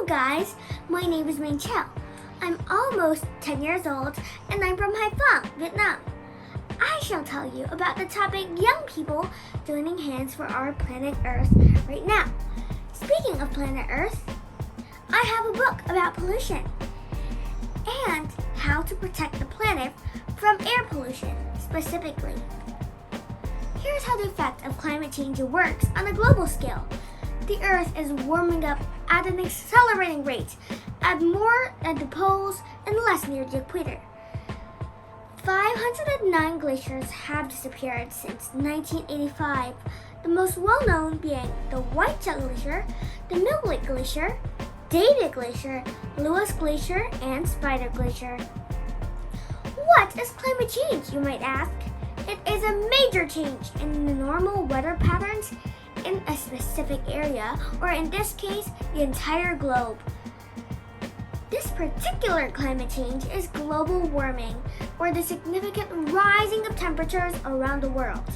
guys, my name is Minh Châu. I'm almost 10 years old and I'm from Hải Phòng, Vietnam. I shall tell you about the topic young people joining hands for our planet Earth right now. Speaking of planet Earth, I have a book about pollution and how to protect the planet from air pollution specifically. Here's how the effect of climate change works on a global scale. The Earth is warming up at an accelerating rate, more at the poles and less near the equator. 509 glaciers have disappeared since 1985, the most well-known being the White-Chalk Glacier, the Milk Lake Glacier, David Glacier, Lewis Glacier, and Spider Glacier. What is climate change, you might ask? It is a major change in the normal weather patterns in a specific area, or in this case, the entire globe. This particular climate change is global warming, or the significant rising of temperatures around the world.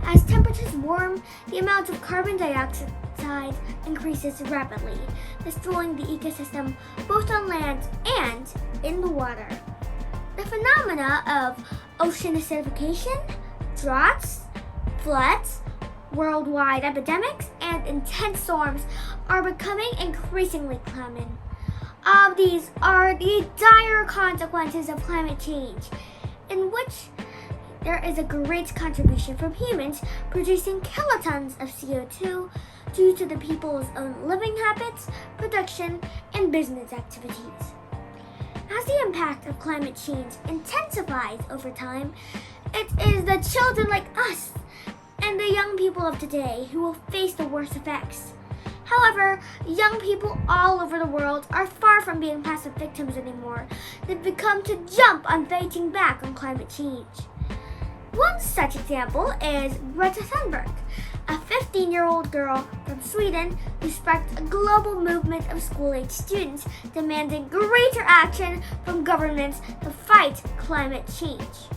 As temperatures warm, the amount of carbon dioxide increases rapidly, destroying the ecosystem both on land and in the water. The phenomena of ocean acidification, droughts, floods, worldwide epidemics, and intense storms are becoming increasingly common. All of these are the dire consequences of climate change, in which there is a great contribution from humans producing kilotons of CO2 due to the people's own living habits, production, and business activities. As the impact of climate change intensifies over time, it is the children like us and the young people of today who will face the worst effects. However, young people all over the world are far from being passive victims anymore. They've become to jump on fighting back on climate change. One such example is Greta Thunberg, a 15-year-old girl from Sweden who sparked a global movement of school-age students demanding greater action from governments to fight climate change.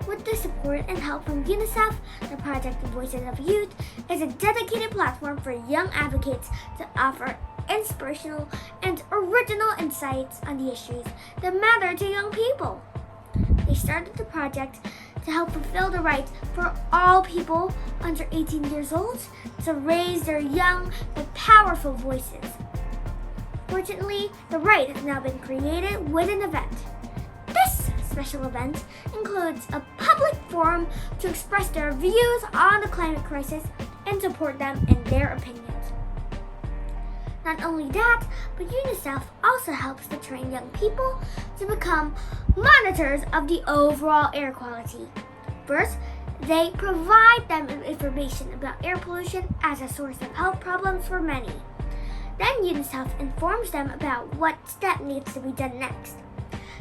With the support and help from UNICEF, the Project Voices of Youth is a dedicated platform for young advocates to offer inspirational and original insights on the issues that matter to young people. They started the project to help fulfill the right for all people under 18 years old to raise their young but powerful voices. Fortunately, the right has now been created with an event. This special event includes a public forum to express their views on the climate crisis and support them in their opinions. Not only that, but UNICEF also helps to train young people to become monitors of the overall air quality. First, they provide them with information about air pollution as a source of health problems for many. Then UNICEF informs them about what step needs to be done next.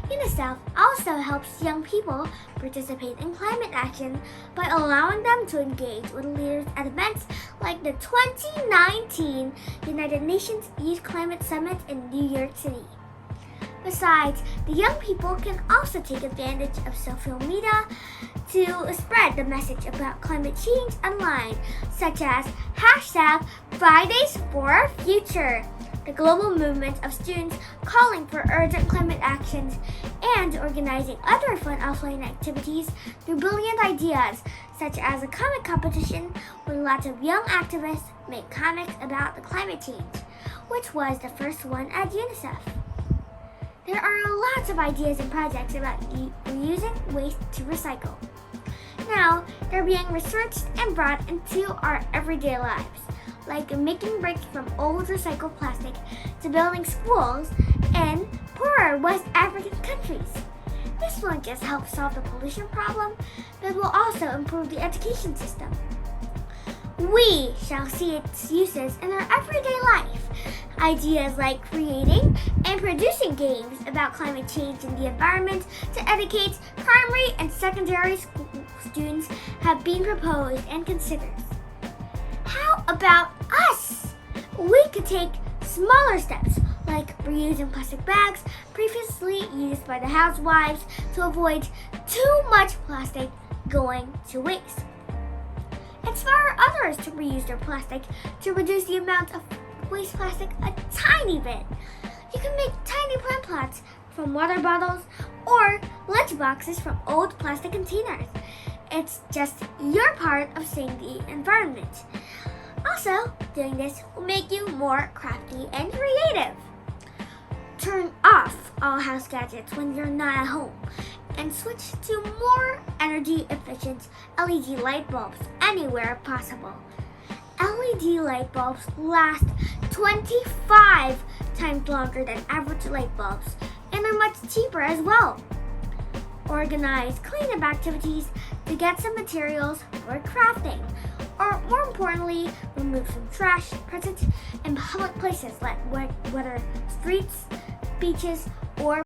UNICEF also helps young people participate in climate action by allowing them to engage with leaders at events like the 2019 United Nations Youth Climate Summit in New York City. Besides, the young people can also take advantage of social media to spread the message about climate change online, such as #FridaysForFuture, the global movement of students calling for urgent climate actions, and organizing other fun offline activities through brilliant ideas, such as a comic competition where lots of young activists make comics about the climate change, which was the first one at UNICEF. There are lots of ideas and projects about reusing waste to recycle. Now, they're being researched and brought into our everyday lives, like making bricks from old recycled plastic to building schools in poorer West African countries. This won't just help solve the pollution problem, but will also improve the education system. We shall see its uses in our everyday life. Ideas like creating and producing games about climate change and the environment to educate primary and secondary school students have been proposed and considered. How about us? We could take smaller steps, like reusing plastic bags previously used by the housewives to avoid too much plastic going to waste. Inspire others to reuse their plastic to reduce the amount of waste plastic a tiny bit. You can make tiny plant pots from water bottles or lunch boxes from old plastic containers. It's just your part of saving the environment. Also, doing this will make you more crafty and creative. Turn off all house gadgets when you're not at home and switch to more energy efficient LED light bulbs anywhere possible. LED light bulbs last 25 times longer than average light bulbs and are much cheaper as well. Organize cleanup activities to get some materials for crafting, or more importantly, remove some trash present in public places like whether streets, beaches, or